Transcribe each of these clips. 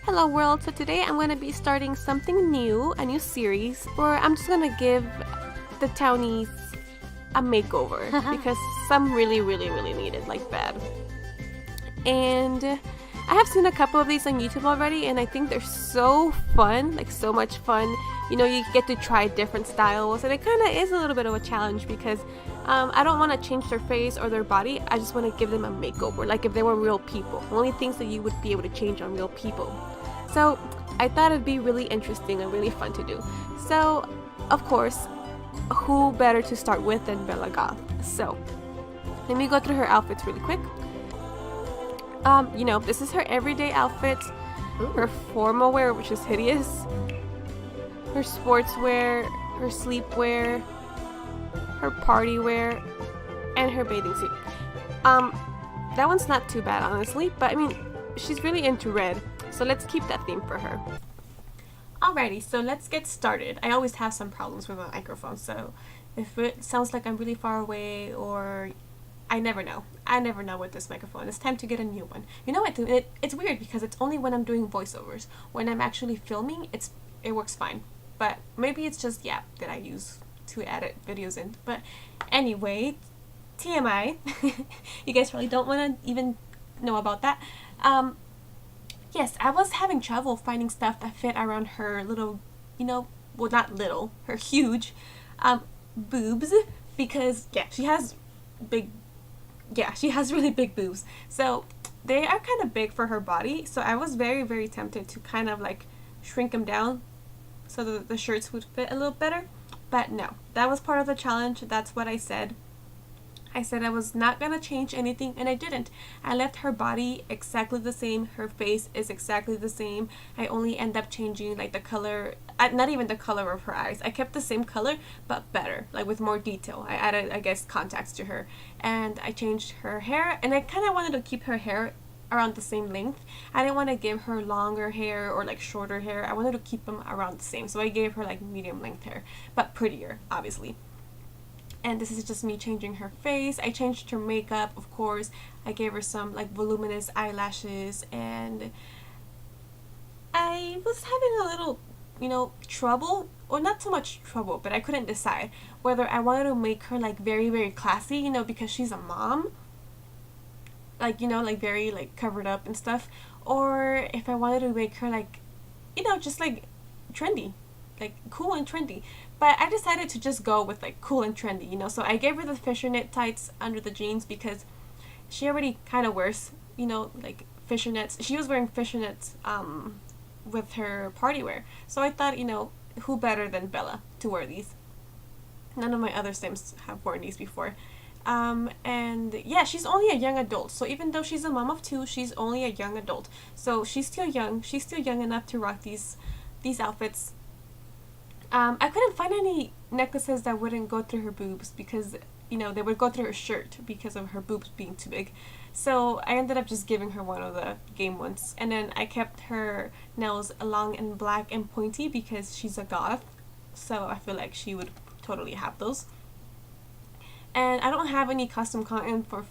Hello world, so today I'm going to be starting something new, a new series, where I'm just going to give the townies a makeover because some really need it, like bad. And I have seen a couple of these on YouTube already and I think they're so fun, like so much fun. You know, you get to try different styles and it kind of is a little bit of a challenge because I don't want to change their face or their body. I just want to give them a makeover, like if they were real people. Only things that you would be able to change on real people. So I thought it'd be really interesting and really fun to do. So, of course, who better to start with than Bella Goth? So, let me go through her outfits really quick. You know, this is her everyday outfit, her formal wear, which is hideous, her sportswear, her sleepwear, her party wear, and her bathing suit. That one's not too bad, honestly, but I mean, she's really into red, so let's keep that theme for her. Alrighty, so let's get started. I always have some problems with my microphone, so if it sounds like I'm really far away or I never know. I never know with this microphone. It's time to get a new one. You know what? It's weird because it's only when I'm doing voiceovers. When I'm actually filming, it works fine. But maybe it's just the app that I use to edit videos in. But anyway, TMI. You guys probably don't want to even know about that. Yes, I was having trouble finding stuff that fit around her little, you know, well, not little, her huge boobs, because yeah, she has really big boobs. So they are kind of big for her body. So I was very tempted to kind of like shrink them down so that the shirts would fit a little better. But no, that was part of the challenge. That's what I said. I said I was not gonna change anything, and I didn't. I left her body exactly the same. Her face is exactly the same. I only end up changing like the color, not even the color of her eyes. I kept the same color, but better, like with more detail. I added, I guess, contacts to her, and I changed her hair, and I kind of wanted to keep her hair around the same length. I didn't want to give her longer hair or like shorter hair. I wanted to keep them around the same, so I gave her like medium length hair, but prettier, obviously. And this is just me changing her face. I changed her makeup, of course. I gave her some like voluminous eyelashes, and I was having a little, you know, trouble, or not so much trouble, but I couldn't decide whether I wanted to make her like very classy, you know, because she's a mom, like, you know, like very like covered up and stuff, or if I wanted to make her like, you know, just like trendy, like cool and trendy. But I decided to just go with like cool and trendy, you know. So I gave her the fishnet tights under the jeans because she already kind of wears, you know, like fishnets. She was wearing fishnets with her party wear. So I thought, you know, who better than Bella to wear these? None of my other Sims have worn these before. And yeah, she's only a young adult. So even though she's a mom of two, she's only a young adult. So she's still young. She's still young enough to rock these outfits. I couldn't find any necklaces that wouldn't go through her boobs because, you know, they would go through her shirt because of her boobs being too big. So I ended up just giving her one of the game ones. And then I kept her nails long and black and pointy because she's a goth. So I feel like she would totally have those. And I don't have any custom content for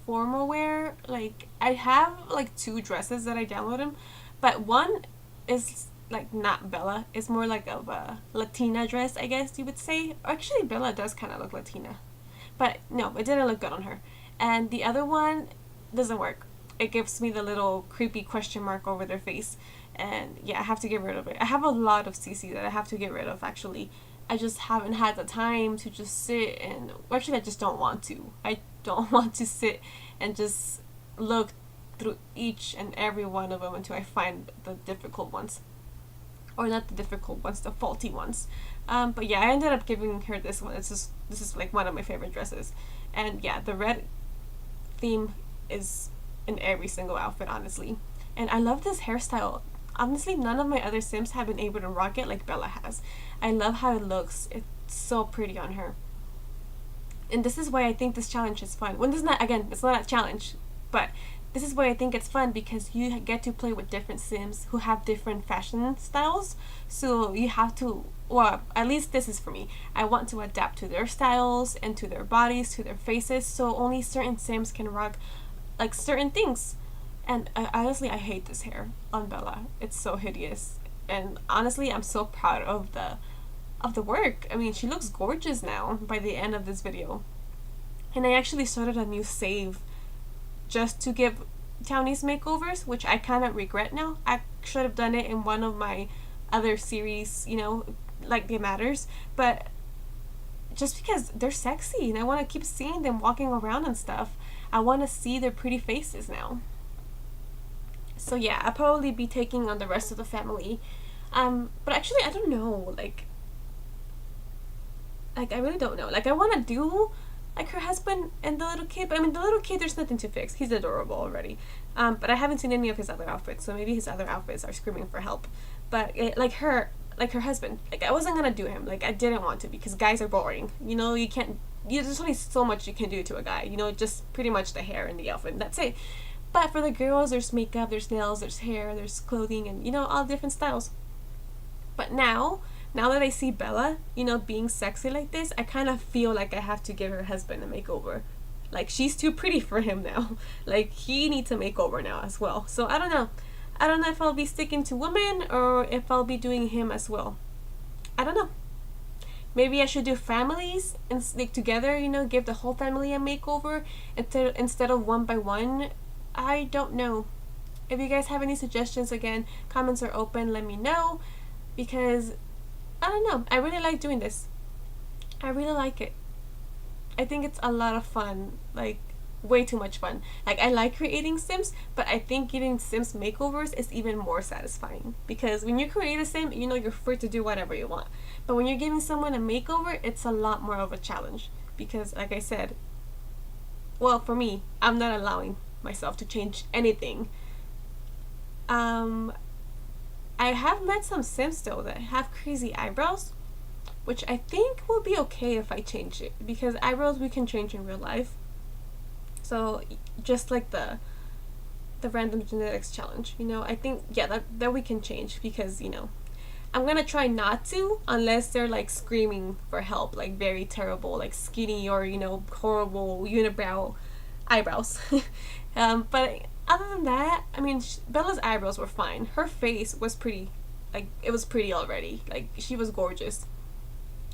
formal wear. Like, I have like 2 dresses that I downloaded, but one is like not Bella. It's more like of a Latina dress, I guess you would say. Actually, Bella does kind of look Latina, but no, it didn't look good on her. And the other one doesn't work. It gives me the little creepy question mark over their face, and yeah, I have to get rid of it. I have a lot of CC that I have to get rid of, actually. I just haven't had the time to just sit and, well, actually I just don't want to. I don't want to sit and just look through each and every one of them until I find the difficult ones. Or not the difficult ones, the faulty ones. But yeah, I ended up giving her this one. This is like one of my favorite dresses. And yeah, the red theme is in every single outfit, honestly. And I love this hairstyle. Honestly, none of my other Sims have been able to rock it like Bella has. I love how it looks. It's so pretty on her. And this is why I think this challenge is fun. When this is not, again, it's not a challenge, but this is why I think it's fun because you get to play with different Sims who have different fashion styles. So you have to, well, at least this is for me. I want to adapt to their styles and to their bodies, to their faces. So only certain Sims can rock like certain things. And honestly, I hate this hair on Bella. It's so hideous. And honestly, I'm so proud of the work. I mean, she looks gorgeous now by the end of this video. And I actually started a new save just to give Townies makeovers, which I kind of regret now. I should have done it in one of my other series, you know, like They Matters. But just because they're sexy and I want to keep seeing them walking around and stuff, I want to see their pretty faces now. So yeah, I'll probably be taking on the rest of the family. But actually, I don't know. Like I really don't know. Like, I want to do like her husband and the little kid, but I mean, the little kid, there's nothing to fix. He's adorable already. But I haven't seen any of his other outfits, so maybe his other outfits are screaming for help. But like her husband, like, I wasn't gonna do him. Like, I didn't want to because guys are boring. You know, you can't. There's only so much you can do to a guy. You know, just pretty much the hair and the outfit, and that's it. But for the girls, there's makeup, there's nails, there's hair, there's clothing, and you know, all different styles. But now that I see Bella, you know, being sexy like this, I kind of feel like I have to give her husband a makeover. Like, she's too pretty for him now. Like, he needs a makeover now as well. So I don't know. I don't know if I'll be sticking to women or if I'll be doing him as well. I don't know. Maybe I should do families and stick together, you know, give the whole family a makeover instead of one by one. I don't know. If you guys have any suggestions, again, comments are open. Let me know. Because, I don't know, I really like doing this. I really like it. I think it's a lot of fun. Like, way too much fun. Like, I like creating Sims, but I think giving Sims makeovers is even more satisfying. Because when you create a Sim, you know, you're free to do whatever you want. But when you're giving someone a makeover, it's a lot more of a challenge. Because, like I said, well, for me, I'm not allowing myself to change anything. I have met some Sims though that have crazy eyebrows, which I think will be okay if I change it, because eyebrows we can change in real life. So just like the random genetics challenge, you know, I think, yeah, that we can change, because, you know, I'm gonna try not to unless they're like screaming for help, like very terrible, like skinny or, you know, horrible unibrow eyebrows. But other than that, I mean, Bella's eyebrows were fine. Her face was pretty, like, it was pretty already. Like, she was gorgeous.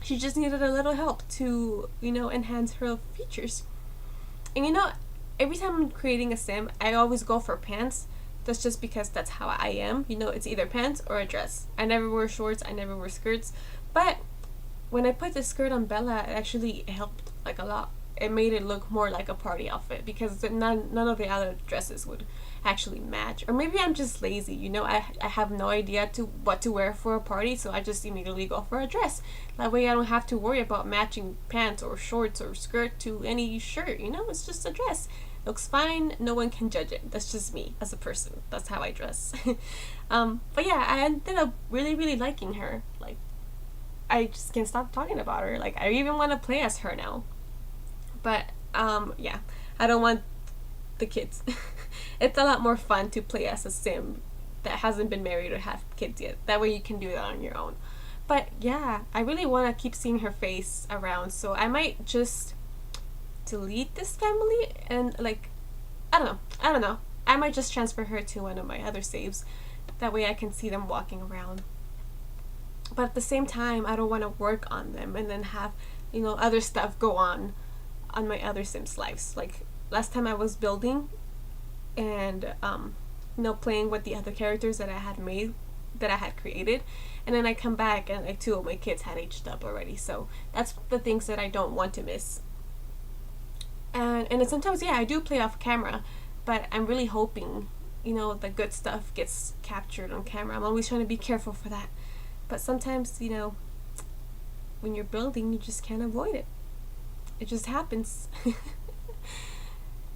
She just needed a little help to, you know, enhance her features. And you know, every time I'm creating a Sim, I always go for pants. That's just because that's how I am. You know, it's either pants or a dress. I never wear shorts, I never wear skirts. But when I put the skirt on Bella, it actually helped, like, a lot. It made it look more like a party outfit, because none of the other dresses would actually match. Or maybe I'm just lazy, you know, I have no idea what to wear for a party, so I just immediately go for a dress. That way I don't have to worry about matching pants or shorts or skirt to any shirt, you know, it's just a dress. Looks fine, no one can judge it. That's just me as a person. That's how I dress. But yeah, I ended up really, really liking her. Like, I just can't stop talking about her. Like, I even want to play as her now. But, yeah, I don't want the kids. It's a lot more fun to play as a Sim that hasn't been married or have kids yet. That way you can do that on your own. But, yeah, I really want to keep seeing her face around, so I might just delete this family and, like, I don't know. I might just transfer her to one of my other saves. That way I can see them walking around. But at the same time, I don't want to work on them and then have, you know, other stuff go on my other Sims lives. Like, last time I was building and you know, playing with the other characters that I had created, and then I come back and like 2 of my kids had aged up already. So that's the things that I don't want to miss. And then sometimes, yeah, I do play off camera, but I'm really hoping, you know, the good stuff gets captured on camera. I'm always trying to be careful for that. But sometimes, you know, when you're building, you just can't avoid it. It just happens.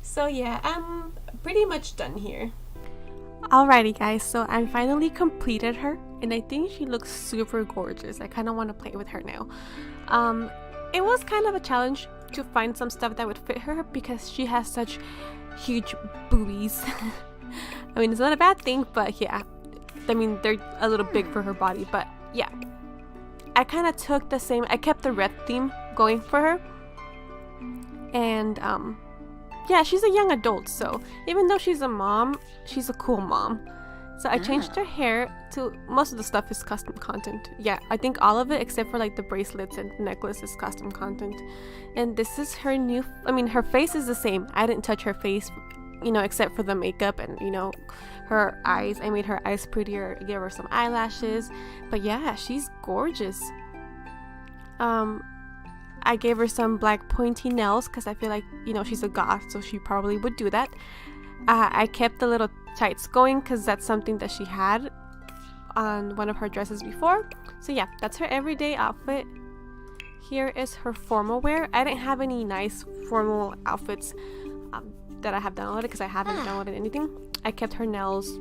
So yeah, I'm pretty much done here. Alrighty guys, so I finally completed her, and I think she looks super gorgeous. I kind of want to play with her now. It was kind of a challenge to find some stuff that would fit her because she has such huge boobies. I mean, it's not a bad thing, but yeah, I mean, they're a little big for her body, but yeah. I kind of took I kept the red theme going for her. And yeah, she's a young adult, so even though she's a mom, she's a cool mom. So I changed her hair to, most of the stuff is custom content. Yeah, I think all of it except for like the bracelets and necklace is custom content. And this is her new, I mean, her face is the same. I didn't touch her face, you know, except for the makeup and, you know, her eyes. I made her eyes prettier, gave her some eyelashes. But yeah, she's gorgeous. I gave her some black pointy nails because I feel like, you know, she's a goth, so she probably would do that. I kept the little tights going because that's something that she had on one of her dresses before. So yeah, that's her everyday outfit. Here is her formal wear. I didn't have any nice formal outfits that I have downloaded because I haven't downloaded anything. I kept her nails.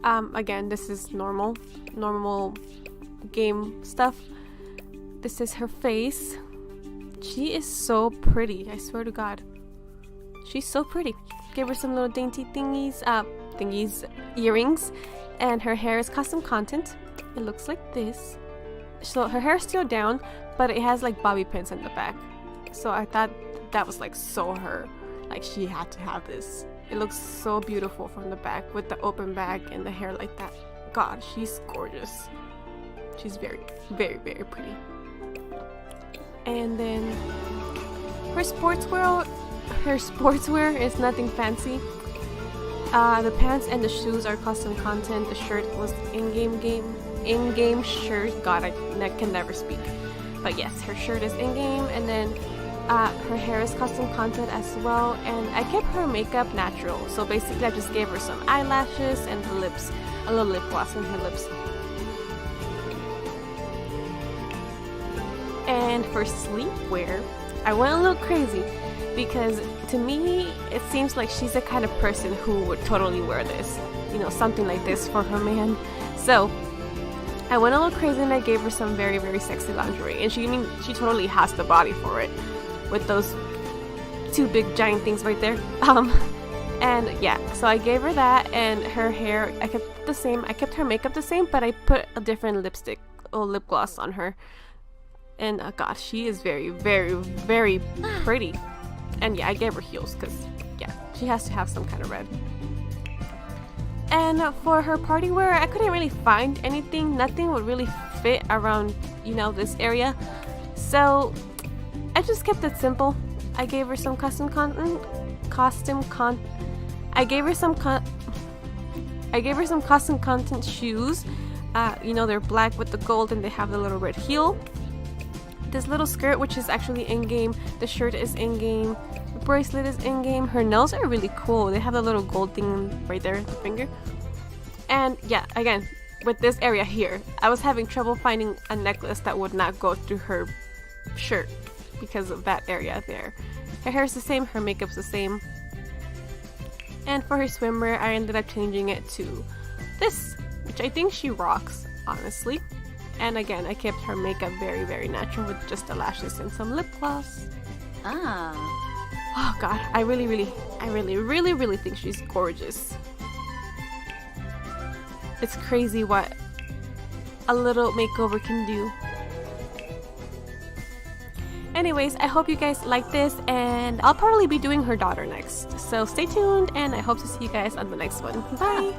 Again, this is normal game stuff. This is her face. She is so pretty, I swear to God. She's so pretty. Give her some little dainty thingies, earrings, and her hair is custom content. It looks like this. So her hair is still down, but it has like bobby pins in the back. So I thought that was like so her. Like she had to have this. It looks so beautiful from the back with the open back and the hair like that. God, she's gorgeous. She's very, very, very pretty. And then her sportswear is nothing fancy. The pants and the shoes are custom content. The shirt was in-game shirt. God, I can never speak. But yes, her shirt is in-game, and then her hair is custom content as well. And I kept her makeup natural. So basically, I just gave her some eyelashes and the lips, a little lip gloss on her lips. And for sleepwear, I went a little crazy because to me, it seems like she's the kind of person who would totally wear this, you know, something like this for her man. So I went a little crazy and I gave her some very, very sexy lingerie, and she totally has the body for it with those two big giant things right there. And yeah, so I gave her that, and her hair I kept the same. I kept her makeup the same, but I put a different lipstick or lip gloss on her. And gosh, she is very, very, very pretty. And yeah, I gave her heels because, yeah, she has to have some kind of red. And for her party wear, I couldn't really find anything. Nothing would really fit around, you know, this area. So I just kept it simple. I gave her some custom content. I gave her some custom content shoes. You know, they're black with the gold and they have the little red heel. This little skirt, which is actually in-game. The shirt is in-game. The bracelet is in-game. Her nails are really cool. They have the little gold thing right there, the finger. And yeah, again, with this area here, I was having trouble finding a necklace that would not go through her shirt because of that area there. Her hair is the same. Her makeup's the same. And for her swimwear, I ended up changing it to this, which I think she rocks, honestly. And again, I kept her makeup very, very natural with just the lashes and some lip gloss. Oh God, I really, really think she's gorgeous. It's crazy what a little makeover can do. Anyways, I hope you guys like this, and I'll probably be doing her daughter next. So stay tuned, and I hope to see you guys on the next one. Bye!